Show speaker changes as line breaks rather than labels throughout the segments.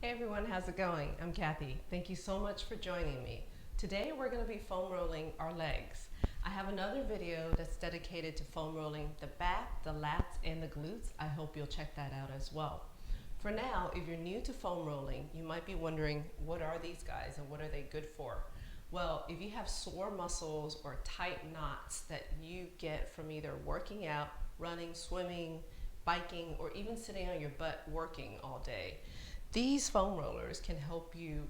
Hey everyone, how's it going? I'm Kathy. Thank you so much for joining me. Today we're going to be foam rolling our legs. I have another video that's dedicated to foam rolling the back, the lats, and the glutes. I hope you'll check that out as well. For now, if you're new to foam rolling, you might be wondering, what are these guys and what are they good for? Well, if you have sore muscles or tight knots that you get from either working out, running, swimming, biking, or even sitting on your butt working all day, these foam rollers can help you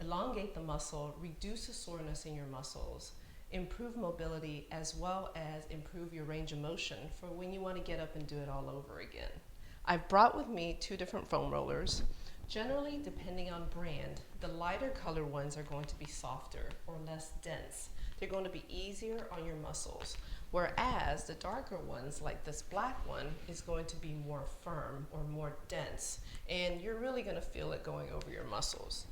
elongate the muscle, reduce the soreness in your muscles, improve mobility, as well as improve your range of motion for when you want to get up and do it all over again. I've brought with me two different foam rollers. Generally, depending on brand, the lighter color ones are going to be softer or less dense. They're going to be easier on your muscles. Whereas the darker ones, like this black one, is going to be more firm or more dense, and you're really going to feel it going over your muscles.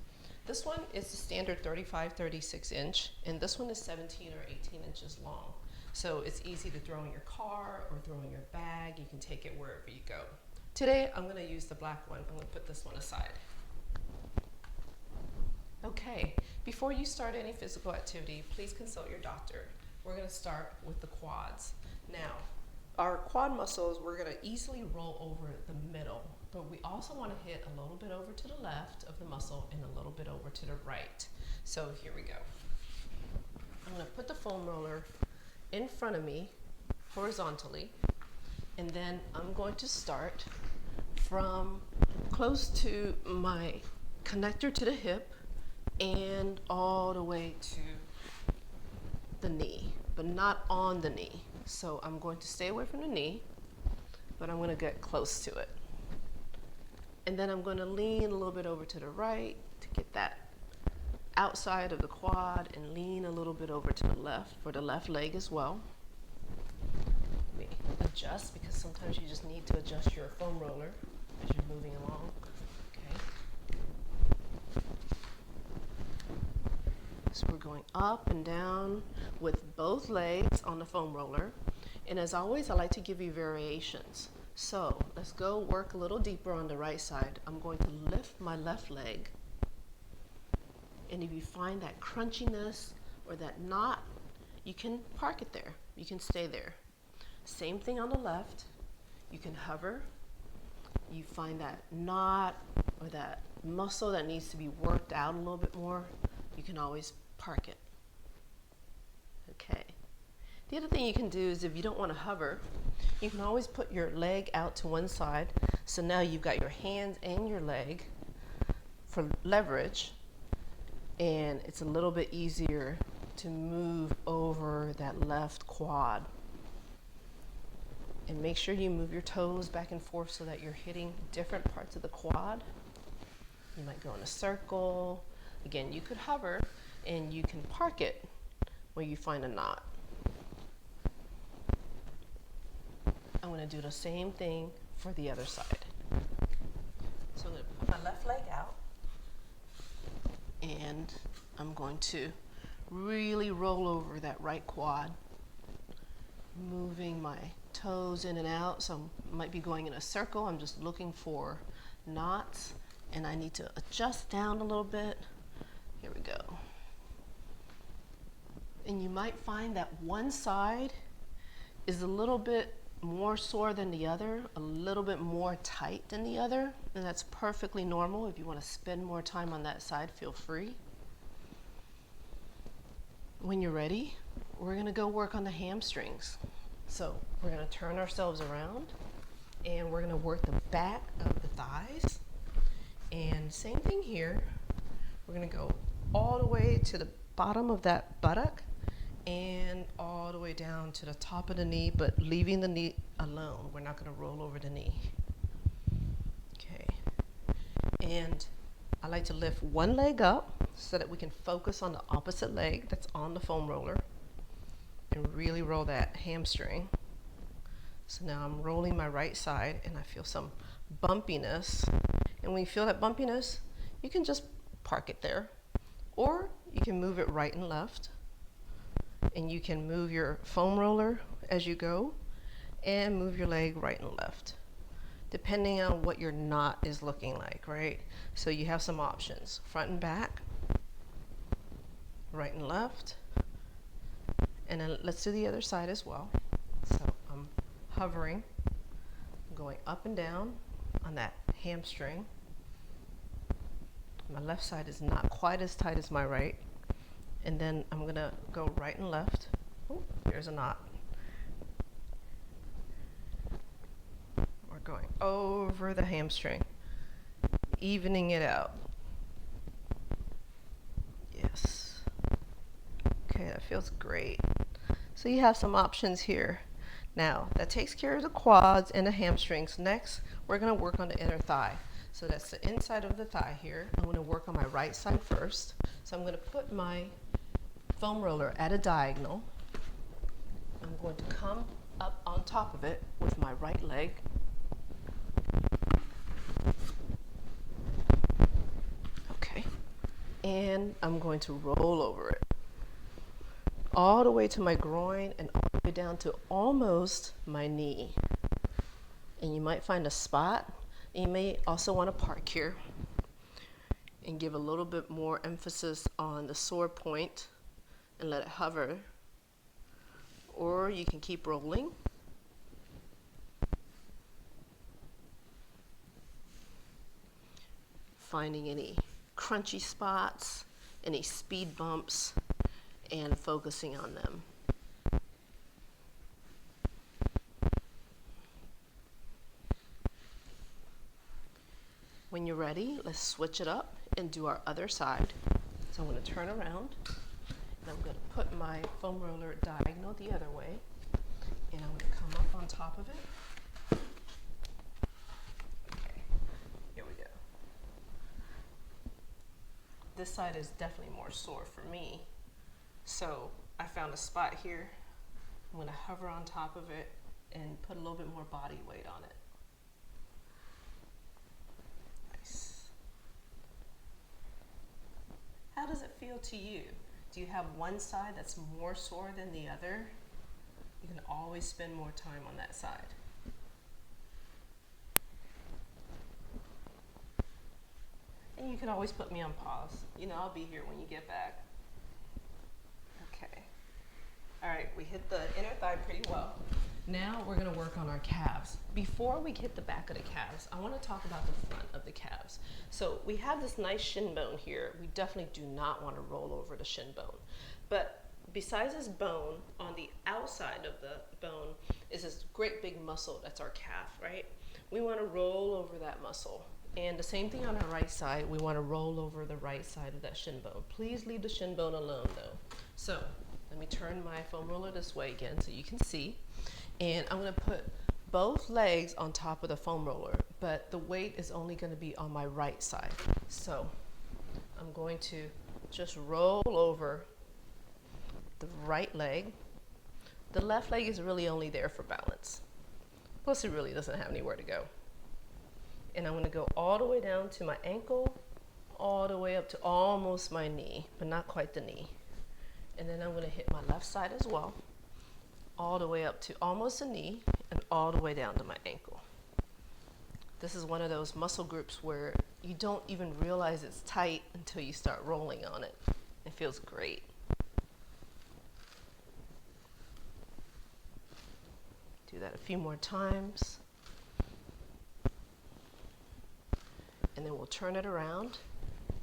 This one is the standard 35-36 inch, and this one is 17 or 18 inches long. So it's easy to throw in your car or throw in your bag. You can take it wherever you go. Today, I'm going to use the black one. I'm going to put this one aside. Okay, before you start any physical activity, please consult your doctor. We're going to start with the quads. Now, our quad muscles, we're going to easily roll over the middle, but we also want to hit a little bit over to the left of the muscle and a little bit over to the right. So here we go. I'm going to put the foam roller in front of me horizontally, and then I'm going to start from close to my connector to the hip and all the way to the knee, but not on the knee. So I'm going to stay away from the knee, but I'm going to get close to it. And then I'm going to lean a little bit over to the right to get that outside of the quad, and lean a little bit over to the left for the left leg as well. Let me adjust, because sometimes you just need to adjust your foam roller as you're moving along. So we're going up and down with both legs on the foam roller. And as always, I like to give you variations. So let's go work a little deeper on the right side. I'm going to lift my left leg. And if you find that crunchiness or that knot, you can park it there. You can stay there. Same thing on the left. You can hover. You find that knot or that muscle that needs to be worked out a little bit more, you can always park it. Okay. The other thing you can do is, if you don't want to hover, you can always put your leg out to one side. So now you've got your hands and your leg for leverage, and it's a little bit easier to move over that left quad. And make sure you move your toes back and forth so that you're hitting different parts of the quad. You might go in a circle. Again, you could hover, and you can park it where you find a knot. I'm going to do the same thing for the other side. So I'm going to put my left leg out, and I'm going to really roll over that right quad, moving my toes in and out. So I might be going in a circle. I'm just looking for knots, and I need to adjust down a little bit. Here we go. And you might find that one side is a little bit more sore than the other, a little bit more tight than the other, and that's perfectly normal. If you want to spend more time on that side, feel free. When you're ready, we're going to go work on the hamstrings. So we're going to turn ourselves around, and we're going to work the back of the thighs. And same thing here. We're going to go all the way to the bottom of that buttock and all the way down to the top of the knee, but leaving the knee alone. We're not going to roll over the knee. Okay. And I like to lift one leg up so that we can focus on the opposite leg that's on the foam roller and really roll that hamstring. So now I'm rolling my right side, and I feel some bumpiness. And when you feel that bumpiness, you can just park it there, or you can move it right and left, and you can move your foam roller as you go and move your leg right and left. depending on what your knot is looking like, right? So you have some options: front and back, right and left, and then let's do the other side as well. So I'm hovering, going up and down on that hamstring. My left side is not quite as tight as my right. And then I'm gonna go right and left. Oh, there's a knot. We're going over the hamstring, evening it out. Yes. Okay, that feels great. So you have some options here. Now, that takes care of the quads and the hamstrings. Next, we're gonna work on the inner thigh. So that's the inside of the thigh here. I'm gonna work on my right side first. So I'm gonna put my foam roller at a diagonal. I'm going to come up on top of it with my right leg. Okay. And I'm going to roll over it all the way to my groin and all the way down to almost my knee. And you might find a spot. You may also want to park here and give a little bit more emphasis on the sore point and let it hover. Or you can keep rolling. Finding any crunchy spots, any speed bumps, and focusing on them. When you're ready, let's switch it up and do our other side. So I'm going to turn around, and I'm going to put my foam roller diagonal the other way, and I'm going to come up on top of it. Okay, here we go. This side is definitely more sore for me. So I found a spot here. I'm going to hover on top of it and put a little bit more body weight on it. Nice. How does it feel to you? Do you have one side that's more sore than the other? You can always spend more time on that side. And you can always put me on pause. You know, I'll be here when you get back. Okay. All right, we hit the inner thigh pretty well. Now we're gonna work on our calves. Before we hit the back of the calves, I wanna talk about the front of the calves. So we have this nice shin bone here. We definitely do not wanna roll over the shin bone. But besides this bone, on the outside of the bone is this great big muscle that's our calf, right? We wanna roll over that muscle. And the same thing on our right side, we wanna roll over the right side of that shin bone. Please leave the shin bone alone though. So let me turn my foam roller this way again so you can see. And I'm gonna put both legs on top of the foam roller, but the weight is only gonna be on my right side. So I'm going to just roll over the right leg. The left leg is really only there for balance. Plus it really doesn't have anywhere to go. And I'm gonna go all the way down to my ankle, all the way up to almost my knee, but not quite the knee. And then I'm gonna hit my left side as well, all the way up to almost the knee and all the way down to my ankle. This is one of those muscle groups where you don't even realize it's tight until you start rolling on it. It feels great. Do that a few more times. And then we'll turn it around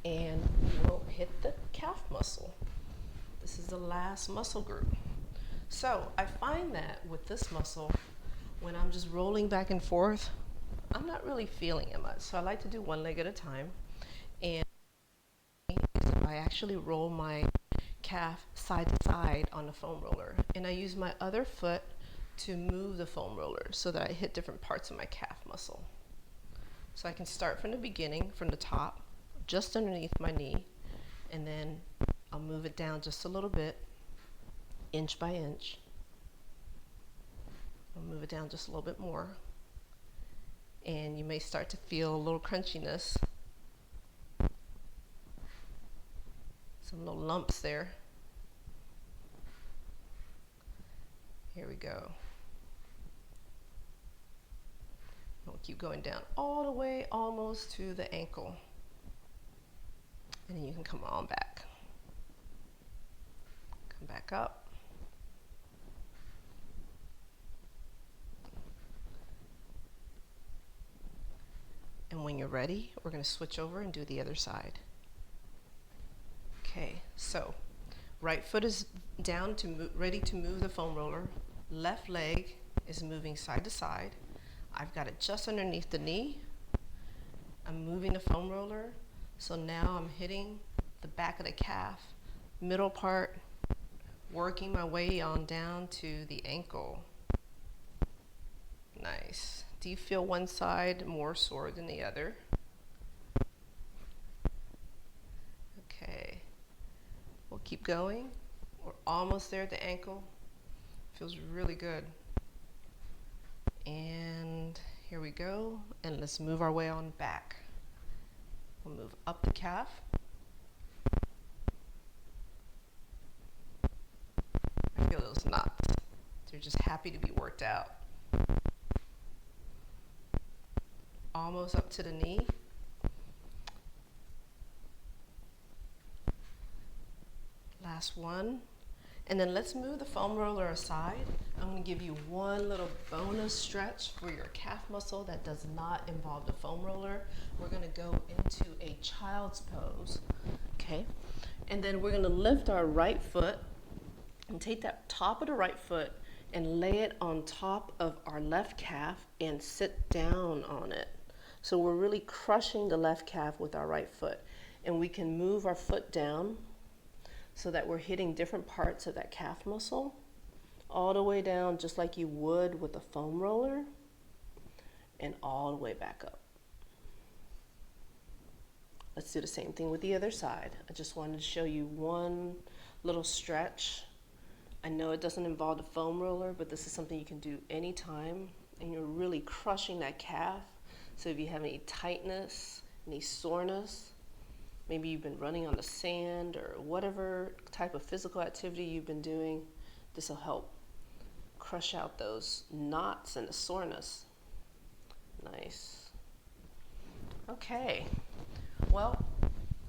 and we'll hit the calf muscle. This is the last muscle group. So I find that with this muscle, when I'm just rolling back and forth, I'm not really feeling it much. So I like to do one leg at a time. And I actually roll my calf side to side on the foam roller. And I use my other foot to move the foam roller so that I hit different parts of my calf muscle. So I can start from the beginning, from the top, just underneath my knee, and then I'll move it down just a little bit, inch by inch. I'll move it down just a little bit more. And you may start to feel a little crunchiness. Some little lumps there. Here we go. I'll Keep going down all the way almost to the ankle. And then you can come on back. Come back up. And when you're ready, we're going to switch over and do the other side. Okay, so right foot is down to ready to move the foam roller. Left leg is moving side to side. I've got it just underneath the knee. I'm moving the foam roller. So now I'm hitting the back of the calf, middle part, working my way on down to the ankle. Nice. Do you feel one side more sore than the other? Okay. We'll keep going. We're almost there at the ankle. Feels really good. And here we go. And let's move our way on back. We'll move up the calf. I feel those knots. They're just happy to be worked out. Almost up to the knee. Last one. And then let's move the foam roller aside. I'm going to give you one little bonus stretch for your calf muscle that does not involve the foam roller. We're going to go into a child's pose. Okay. And then we're going to lift our right foot and take that top of the right foot and lay it on top of our left calf and sit down on it. So we're really crushing the left calf with our right foot. And we can move our foot down so that we're hitting different parts of that calf muscle, all the way down just like you would with a foam roller, and all the way back up. Let's do the same thing with the other side. I just wanted to show you one little stretch. I know it doesn't involve the foam roller, but this is something you can do anytime, and you're really crushing that calf. So if you have any tightness, any soreness, maybe you've been running on the sand or whatever type of physical activity you've been doing, this will help crush out those knots and the soreness. Nice. Okay, well,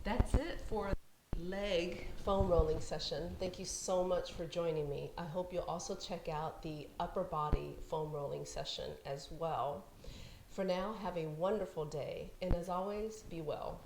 that's it for the leg foam rolling session. Thank you so much for joining me. I hope you'll also check out the upper body foam rolling session as well. For now, have a wonderful day, and as always, be well.